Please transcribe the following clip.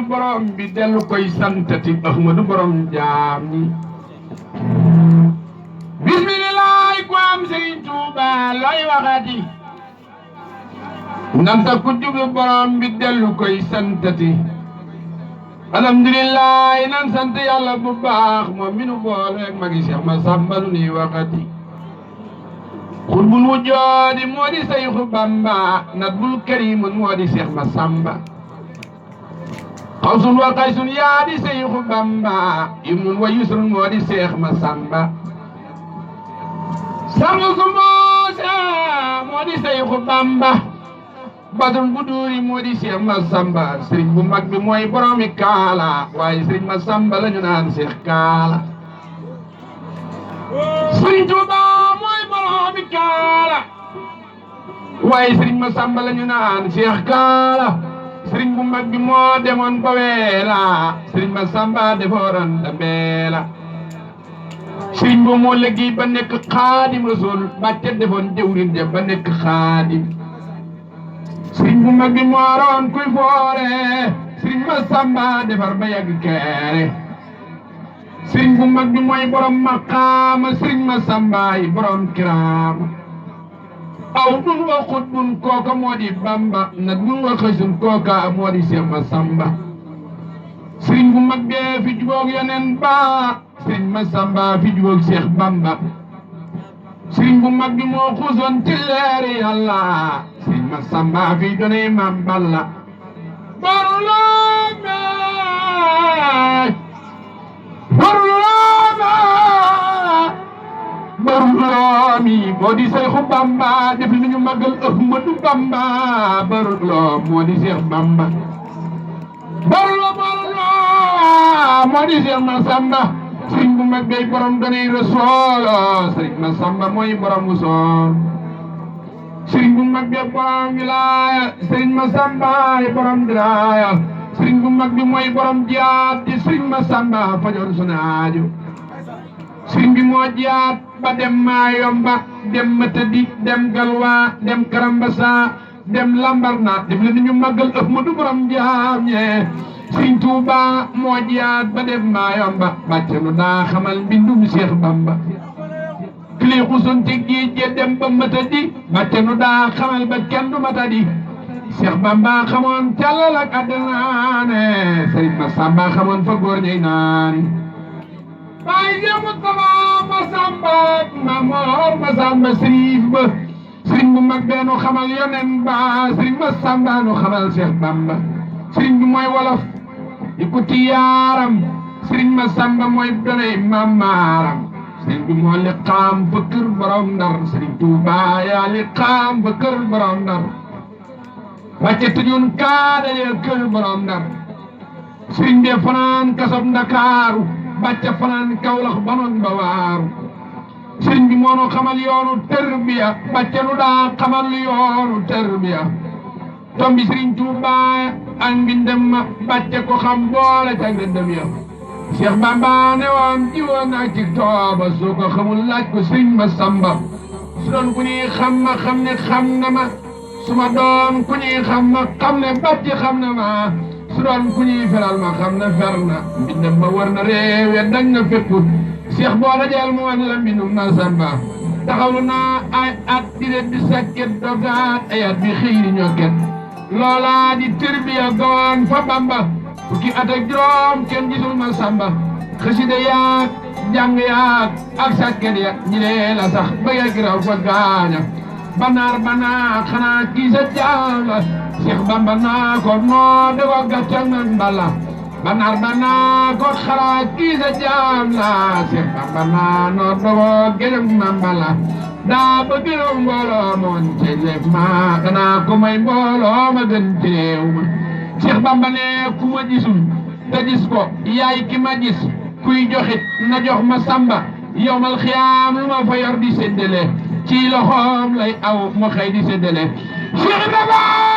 borom bi dellu koy santati Ahmadu borom jaam ñi bismillah ku am Sëriñ Tuuba looy waxati nanta ku jublu borom bi dellu koy santati alhamdulillah nan sant yàlla bu baax moom mi nu booleeg magi Seex Masamba lu ni waxati xutbul wujoodi moo di Seyxu Bamba natbul karimun moo di Seex Masamba xawsun wa qaysun yaa di Seyxu Bamba yumnun wa yusrun moo di Seex Masamba samsu Muusa moo di Seyxu Bamba badrun buduri moo di Seex Masamba sëriñ bu mag bi mooy boromi kaala waaye sëriñ Masamba la ñu naan Seex Kaala sëriñ Tuuba mooy boromi kaala waaye sëriñ Masamba la ñu naan Seex Kaala sëriñ bu mag bi moo demoon ba weela sëriñ Masamba defoon da beela sëriñ bu moo liggéey ba nekk Xaadim Rasul bàcce defoon jëwriñ ja ba nekk Xaadim sëriñ bu mag bi moo roon kuy foore sëriñ Masamba defar ba yàgg keere sëriñ bu mag bi mooy borom maqaama sëriñ Masamba yi borom kiraama aw dun wa xutbun kooka moo di Bamba na dun wa xësun kooka moo di Seex Masamba sëriñ bu mag bee fi jubóog yeneen ba sëriñ Masamba fi jubóog Seex Bamba sëriñ bu mag bi moo xuusoon ci leeri Yàlla sëriñ Masamba fi donay Maam Balla barulame barulami moo di Seyxu Bamba def li ñu màggal Ahmadu Bamba baruloo moo di Seex Bamba baruloo moo di Seex Masamba sëriñ bu mag bay borom donay Rasuul sëriñ Masamba mooy borom Usool sëriñ bu mag bi borom wilaaya sëriñ Masamba borom diraaya sëriñ bu mag bi mooy borom jiyaat di sëriñ Masamba fajoon sunu aajo sëriñ bi moo jiyaat ba dem Maayomba dem Matadi dem Galwa dem Karambasa dem Lambarna def leen ñu màggal Ahmadu borom jaam ñee sëriñ Tuuba moo jiyaat ba dem Maayomba bàcce nu daa xamal mbindum Seex Bamba kili xusun ci géej gi dem ba Matadi bàcce nu daa xamal ba kenn du Matadi Seex Bamba xamoon càllal ak àddinaane sëriñ Masamba xamoon fa góor ñey naani baay yemu tama Masamba Mamoor Masamba sëriif ba sëriñ bu mag bee nu xamal yonen ba sëriñ Masamba nu xamal Seex Bamba sëriñ bi mooy wolof di ko ti yaaram sëriñ Masamba mooy donay Maam Maaram sëriñ bi moo liqaam fa kër borom Ndar sëriñ Tuuba yaa liqaam fa kër borom Ndar wàcce tëjoon kaadale kër borom Ndar sëriñ bi fanaan kasob Ndakaaru bàcce fanaan Kawlax banoon ba waaru sëriñ bi moo nu xamal yoonu tërbiya bàcce nu daa xamal yoonu tërbiya tombi sëriñ Tuuba ak mbindam ma bàcce ko xam boole ca mbindam ya Seex Bamba ne woon jiwoon naa ci tooba soo ko xamul laaj ko sëriñ Masamba su doon ku ñuy xam ma xam ne xam na ma su ma doon ku ñuy xam ma xam ne bàcce xam na ma su doon ku ñuy feral ma xam ne fer na mbindam ma war na réew ya dañ na fépp Seex boo dajeel mu wan la mbindum Masamba taxawlu naa ay at di leen di sakket dogaat ay at bi xëy di ñokket loolaa di tërbiya goon fa Bamba fukki at ak juróom kenn gisul Masamba xasida yaag jàng yaag ak sakket ya ñi lee la sax ba yegg raw fa gaaña banaar banaa xanaa kii sa jaam la Seex Bamba naa ko noo de ko gàccal nan bala banaar banaa ko xalaat kii sa jaam la Seex Bamba naa noo de ko gërëm nan bala daa ba gërëm mbooloo moon ci lépp ma danaa ko may mbooloo ma gën ci réew ma Seex Bamba ne ku ma gisul te gis ko yaay ki ma gis kuy joxit na jox Masamba yowmal xiyaam lu ma fa yor di séddale ci loxoom lay aw mu xëy di séddale Cheikh Ibrahima